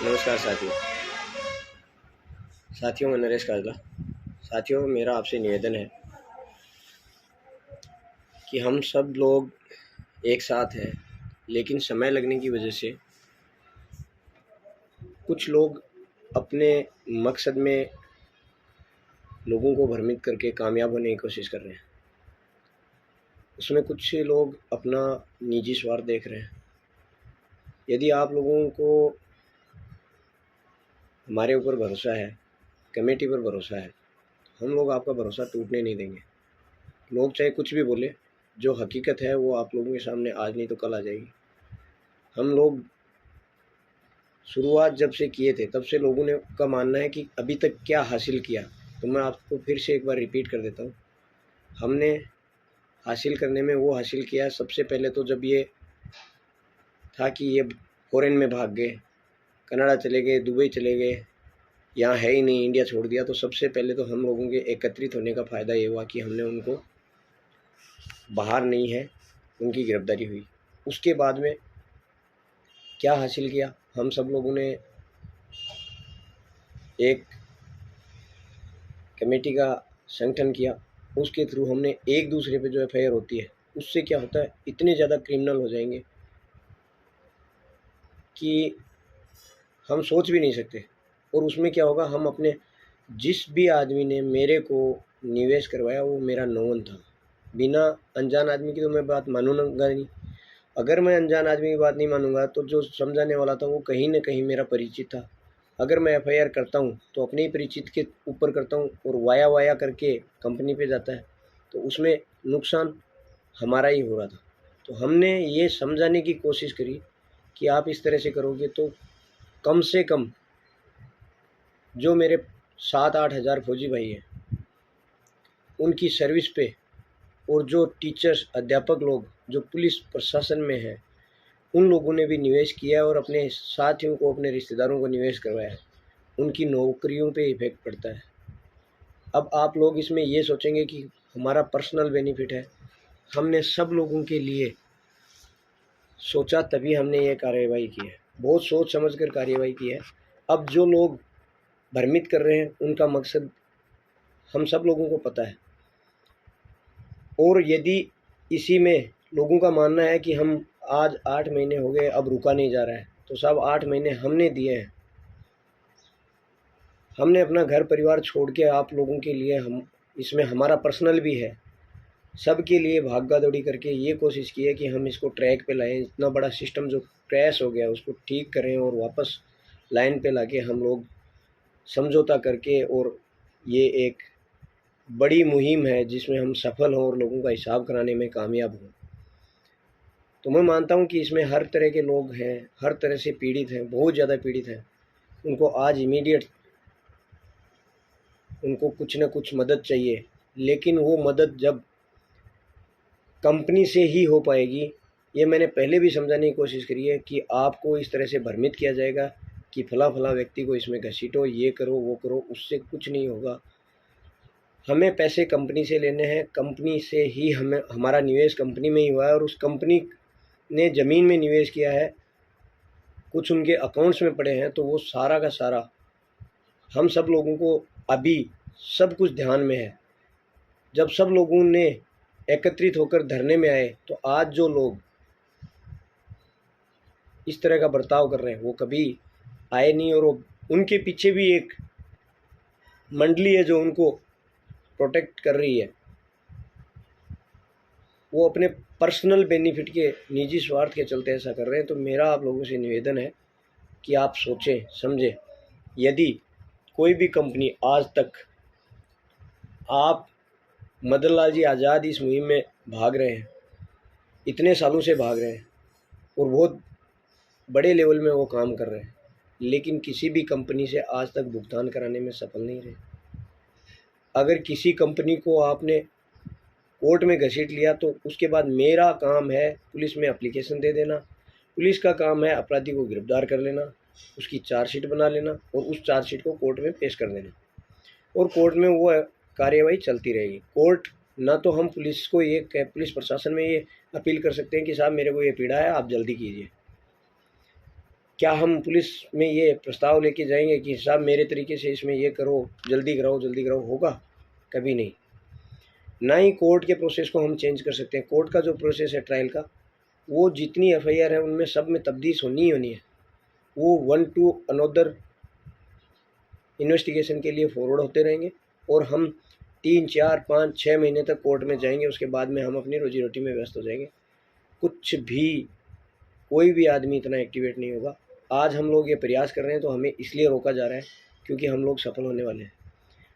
नमस्कार साथियों मैं नरेश काजला। साथियों, मेरा आपसे निवेदन है कि हम सब लोग एक साथ हैं, लेकिन समय लगने की वजह से कुछ लोग अपने मकसद में लोगों को भ्रमित करके कामयाब होने की कोशिश कर रहे हैं। उसमें कुछ लोग अपना निजी स्वार्थ देख रहे हैं। यदि आप लोगों को हमारे ऊपर भरोसा है, कमेटी पर भरोसा है, हम लोग आपका भरोसा टूटने नहीं देंगे। लोग चाहे कुछ भी बोले, जो हकीकत है वो आप लोगों के सामने आज नहीं तो कल आ जाएगी। हम लोग शुरुआत जब से किए थे तब से लोगों ने का मानना है कि अभी तक क्या हासिल किया, तो मैं आपको फिर से एक बार रिपीट कर देता हूँ। हमने हासिल करने में वो हासिल किया, सबसे पहले तो जब ये था कि ये फॉरेन में भाग गए, कनाडा चले गए, दुबई चले गए, यहाँ है ही नहीं, इंडिया छोड़ दिया, तो सबसे पहले तो हम लोगों के एकत्रित होने का फ़ायदा ये हुआ कि हमने उनको बाहर नहीं है, उनकी गिरफ्तारी हुई। उसके बाद में क्या हासिल किया, हम सब लोगों ने एक कमेटी का संगठन किया। उसके थ्रू हमने एक दूसरे पे जो एफआईआर होती है, उससे क्या होता है, इतने ज़्यादा क्रिमिनल हो जाएंगे कि हम सोच भी नहीं सकते। और उसमें क्या होगा, हम अपने जिस भी आदमी ने मेरे को निवेश करवाया वो मेरा नोन था। बिना अनजान आदमी की तो मैं बात मानूंगा नहीं। अगर मैं अनजान आदमी की बात नहीं मानूंगा तो जो समझाने वाला था वो कहीं ना कहीं मेरा परिचित था। अगर मैं एफआईआर करता हूँ तो अपने ही परिचित के ऊपर करता हूँ और वाया वाया करके कंपनी पे जाता है, तो उसमें नुकसान हमारा ही हो रहा था। तो हमने ये समझाने की कोशिश करी कि आप इस तरह से करोगे तो कम से कम जो मेरे 7-8 हज़ार फौजी भाई हैं उनकी सर्विस पे, और जो टीचर्स अध्यापक लोग जो पुलिस प्रशासन में हैं उन लोगों ने भी निवेश किया है और अपने साथियों को, अपने रिश्तेदारों को निवेश करवाया है। उनकी नौकरियों पे इफेक्ट पड़ता है। अब आप लोग इसमें ये सोचेंगे कि हमारा पर्सनल बेनिफिट है। हमने सब लोगों के लिए सोचा, तभी हमने ये कार्यवाही की है। बहुत सोच समझ कर कार्यवाही की है। अब जो लोग भ्रमित कर रहे हैं उनका मकसद हम सब लोगों को पता है। और यदि इसी में लोगों का मानना है कि हम आज 8 महीने हो गए अब रुका नहीं जा रहा है, तो साहब 8 महीने हमने दिए हैं। हमने अपना घर परिवार छोड़ के आप लोगों के लिए, हम इसमें हमारा पर्सनल भी है, सबके लिए भागा दौड़ी करके ये कोशिश की है कि हम इसको ट्रैक पे लाएं। इतना बड़ा सिस्टम जो क्रैश हो गया उसको ठीक करें और वापस लाइन पे लाके हम लोग समझौता करके, और ये एक बड़ी मुहिम है जिसमें हम सफल हों और लोगों का हिसाब कराने में कामयाब हों। तो मैं मानता हूं कि इसमें हर तरह के लोग हैं, हर तरह से पीड़ित हैं, बहुत ज़्यादा पीड़ित हैं। उनको आज इमीडिएट उनको कुछ न कुछ मदद चाहिए, लेकिन वो मदद जब कंपनी से ही हो पाएगी। ये मैंने पहले भी समझाने की कोशिश करी है कि आपको इस तरह से भ्रमित किया जाएगा कि फला फला व्यक्ति को इसमें घसीटो, ये करो वो करो, उससे कुछ नहीं होगा। हमें पैसे कंपनी से लेने हैं, कंपनी से ही हमें, हमारा निवेश कंपनी में ही हुआ है और उस कंपनी ने ज़मीन में निवेश किया है, कुछ उनके अकाउंट्स में पड़े हैं, तो वो सारा का सारा हम सब लोगों को अभी सब कुछ ध्यान में है। जब सब लोगों ने एकत्रित होकर धरने में आए तो आज जो लोग इस तरह का बर्ताव कर रहे हैं वो कभी आए नहीं, और उनके पीछे भी एक मंडली है जो उनको प्रोटेक्ट कर रही है। वो अपने पर्सनल बेनिफिट के, निजी स्वार्थ के चलते ऐसा कर रहे हैं। तो मेरा आप लोगों से निवेदन है कि आप सोचें समझें। यदि कोई भी कंपनी आज तक, आप मदन लाल जी आज़ाद इस मुहिम में भाग रहे हैं, इतने सालों से भाग रहे हैं और बहुत बड़े लेवल में वो काम कर रहे हैं, लेकिन किसी भी कंपनी से आज तक भुगतान कराने में सफल नहीं रहे। अगर किसी कंपनी को आपने कोर्ट में घसीट लिया तो उसके बाद मेरा काम है पुलिस में एप्लीकेशन दे देना, पुलिस का काम है अपराधी को गिरफ्तार कर लेना, उसकी चार्जशीट बना लेना और उस चार्जशीट को कोर्ट में पेश कर देना, और कोर्ट में वो कार्यवाही चलती रहेगी। कोर्ट ना तो हम पुलिस को ये, पुलिस प्रशासन में ये अपील कर सकते हैं कि साहब मेरे को ये पीड़ा है, आप जल्दी कीजिए। क्या हम पुलिस में ये प्रस्ताव लेके जाएंगे कि साहब मेरे तरीके से इसमें ये करो, जल्दी कराओ जल्दी कराओ? होगा? कभी नहीं। ना ही कोर्ट के प्रोसेस को हम चेंज कर सकते हैं। कोर्ट का जो प्रोसेस है ट्रायल का, वो जितनी एफआईआर है उनमें सब में तब्दील होनी ही होनी है। वो वन टू अनदर इन्वेस्टिगेशन के लिए फॉरवर्ड होते रहेंगे और हम 3, 4, 5, 6 महीने तक कोर्ट में जाएंगे। उसके बाद में हम अपनी रोजी रोटी में व्यस्त हो जाएंगे। कुछ भी, कोई भी आदमी इतना एक्टिवेट नहीं होगा। आज हम लोग ये प्रयास कर रहे हैं तो हमें इसलिए रोका जा रहा है क्योंकि हम लोग सफल होने वाले हैं।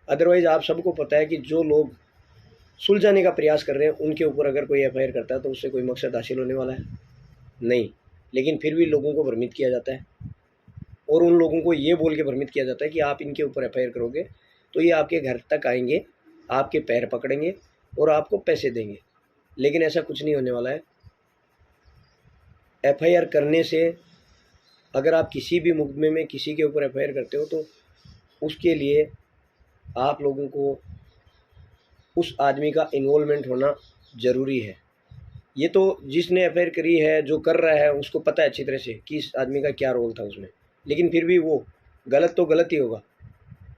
अदरवाइज़ आप सबको पता है कि जो लोग सुलझाने का प्रयास कर रहे हैं उनके ऊपर अगर कोई एफआईआर करता है तो उससे कोई मकसद हासिल होने वाला है नहीं। लेकिन फिर भी लोगों को भ्रमित किया जाता है और उन लोगों को ये बोल के भ्रमित किया जाता है कि आप इनके ऊपर एफआईआर करोगे तो ये आपके घर तक आएंगे, आपके पैर पकड़ेंगे और आपको पैसे देंगे। लेकिन ऐसा कुछ नहीं होने वाला है। एफआईआर करने से, अगर आप किसी भी मुकदमे में किसी के ऊपर एफआईआर करते हो तो उसके लिए आप लोगों को उस आदमी का इन्वॉल्वमेंट होना ज़रूरी है। ये तो जिसने एफआईआर करी है, जो कर रहा है, उसको पता है अच्छी तरह से कि इस आदमी का क्या रोल था उसमें। लेकिन फिर भी वो गलत तो गलत ही होगा।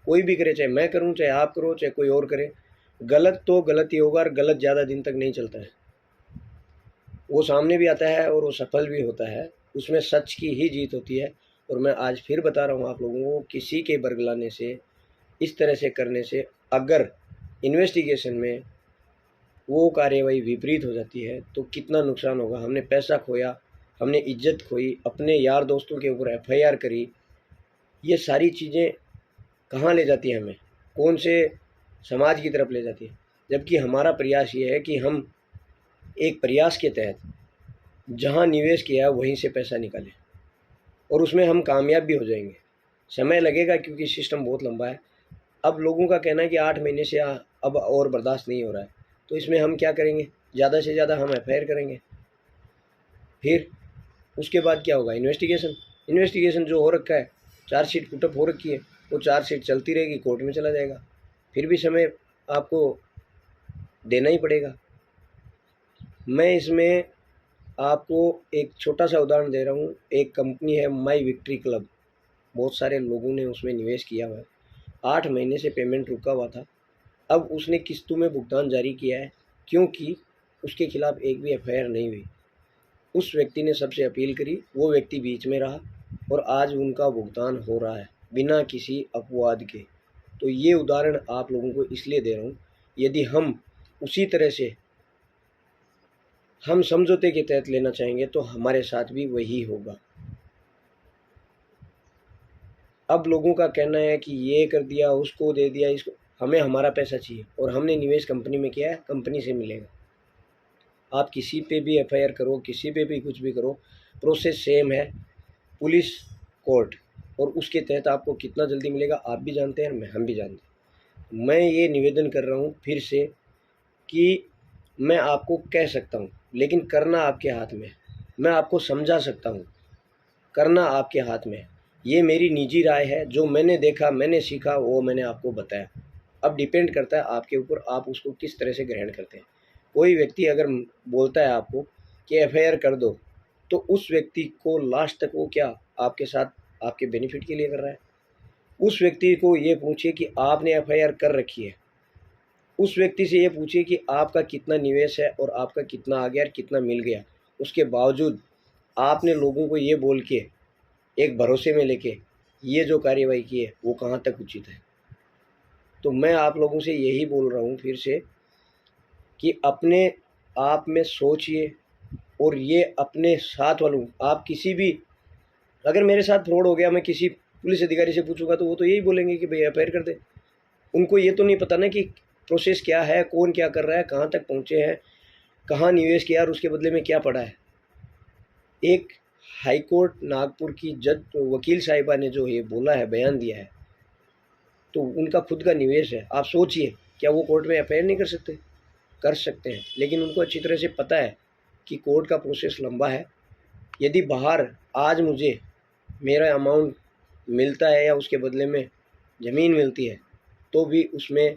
कोई भी करे, चाहे मैं करूं, चाहे आप करो, चाहे कोई और करे, गलत तो गलत ही होगा और गलत ज़्यादा दिन तक नहीं चलता है। वो सामने भी आता है और वो सफल भी होता है। उसमें सच की ही जीत होती है। और मैं आज फिर बता रहा हूँ आप लोगों को, किसी के बरगलाने से, इस तरह से करने से अगर इन्वेस्टिगेशन में वो कार्यवाही विपरीत हो जाती है तो कितना नुकसान होगा। हमने पैसा खोया, हमने इज्जत खोई, अपने यार दोस्तों के ऊपर एफआईआर करी। ये सारी चीज़ें कहाँ ले जाती है हमें? कौन से समाज की तरफ ले जाती है? जबकि हमारा प्रयास ये है कि हम एक प्रयास के तहत जहाँ निवेश किया है वहीं से पैसा निकालें और उसमें हम कामयाब भी हो जाएंगे। समय लगेगा क्योंकि सिस्टम बहुत लंबा है। अब लोगों का कहना है कि 8 महीने से अब और बर्दाश्त नहीं हो रहा है, तो इसमें हम क्या करेंगे? ज़्यादा से ज़्यादा हम एफआईआर करेंगे। फिर उसके बाद क्या होगा? इन्वेस्टिगेशन जो हो रखा है, चार्जशीट पुटअप हो रखी है, वो चार्जशीट चलती रहेगी, कोर्ट में चला जाएगा। फिर भी समय आपको देना ही पड़ेगा। मैं इसमें आपको एक छोटा सा उदाहरण दे रहा हूँ। एक कंपनी है माई विक्ट्री क्लब, बहुत सारे लोगों ने उसमें निवेश किया हुआ है। 8 महीने से पेमेंट रुका हुआ था। अब उसने किस्तों में भुगतान जारी किया है क्योंकि उसके खिलाफ एक भी एफआईआर नहीं हुई। उस व्यक्ति ने सबसे अपील करी, वो व्यक्ति बीच में रहा और आज उनका भुगतान हो रहा है बिना किसी अपवाद के। तो ये उदाहरण आप लोगों को इसलिए दे रहा हूँ, यदि हम उसी तरह से हम समझौते के तहत लेना चाहेंगे तो हमारे साथ भी वही होगा। अब लोगों का कहना है कि ये कर दिया, उसको दे दिया, इसको, हमें हमारा पैसा चाहिए और हमने निवेश कंपनी में किया है, कंपनी से मिलेगा। आप किसी पे भी एफआईआर करो, किसी पे भी कुछ भी करो, प्रोसेस सेम है, पुलिस, कोर्ट, और उसके तहत आपको कितना जल्दी मिलेगा आप भी जानते हैं, हम भी जानते हैं। मैं ये निवेदन कर रहा हूँ फिर से कि मैं आपको कह सकता हूँ लेकिन करना आपके हाथ में है। मैं आपको समझा सकता हूँ, करना आपके हाथ में है। ये मेरी निजी राय है, जो मैंने देखा, मैंने सीखा, वो मैंने आपको बताया। अब डिपेंड करता है आपके ऊपर, आप उसको किस तरह से ग्रहण करते हैं। कोई व्यक्ति अगर बोलता है आपको कि एफआईआर कर दो, तो उस व्यक्ति को लास्ट तक वो क्या आपके साथ आपके बेनिफिट के लिए कर रहा है? उस व्यक्ति को ये पूछिए कि आपने एफआईआर कर रखी है, उस व्यक्ति से ये पूछिए कि आपका कितना निवेश है और आपका कितना आ गया और कितना मिल गया। उसके बावजूद आपने लोगों को ये बोल के, एक भरोसे में लेके ये जो कार्यवाही की है वो कहाँ तक उचित है? तो मैं आप लोगों से यही बोल रहा हूँ फिर से कि अपने आप में सोचिए और ये अपने साथ वालों, आप किसी भी, अगर मेरे साथ फ्रॉड हो गया, मैं किसी पुलिस अधिकारी से पूछूंगा तो वो तो यही बोलेंगे कि भाई एफआईआर कर दे। उनको ये तो नहीं पता ना कि प्रोसेस क्या है, कौन क्या कर रहा है, कहाँ तक पहुँचे हैं, कहाँ निवेश किया और उसके बदले में क्या पड़ा है। एक हाई कोर्ट नागपुर की जज वकील साहिबा ने जो ये बोला है, बयान दिया है, तो उनका खुद का निवेश है। आप सोचिए, क्या वो कोर्ट में एफआईआर नहीं कर सकते? कर सकते हैं, लेकिन उनको अच्छी तरह से पता है कि कोर्ट का प्रोसेस लंबा है। यदि बाहर आज मुझे मेरा अमाउंट मिलता है या उसके बदले में ज़मीन मिलती है तो भी उसमें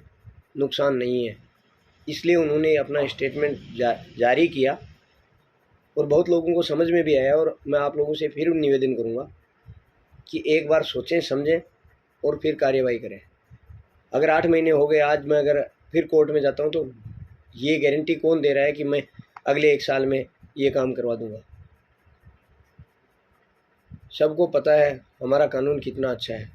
नुकसान नहीं है। इसलिए उन्होंने अपना स्टेटमेंट जारी किया और बहुत लोगों को समझ में भी आया। और मैं आप लोगों से फिर निवेदन करूंगा कि एक बार सोचें समझें और फिर कार्यवाही करें। अगर 8 महीने हो गए, आज मैं अगर फिर कोर्ट में जाता हूँ तो ये गारंटी कौन दे रहा है कि मैं अगले 1 साल में ये काम करवा दूँगा। सबको पता है हमारा कानून कितना अच्छा है,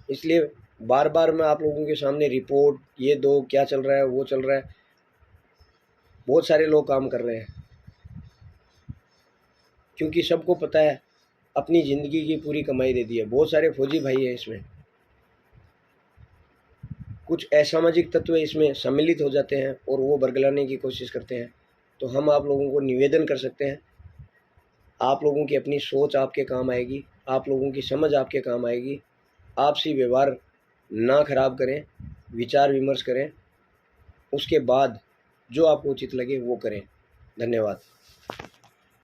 इसलिए बार बार मैं आप लोगों के सामने रिपोर्ट ये दो, क्या चल रहा है वो चल रहा है। बहुत सारे लोग काम कर रहे हैं क्योंकि सबको पता है अपनी ज़िंदगी की पूरी कमाई दे दी है। बहुत सारे फौजी भाई हैं इसमें, कुछ असामाजिक तत्व इसमें सम्मिलित हो जाते हैं और वो बरगलाने की कोशिश करते हैं। तो हम आप लोगों को निवेदन कर सकते हैं, आप लोगों की अपनी सोच आपके काम आएगी, आप लोगों की समझ आपके काम आएगी। आपसी व्यवहार ना खराब करें, विचार विमर्श करें, उसके बाद जो आपको उचित लगे वो करें। धन्यवाद।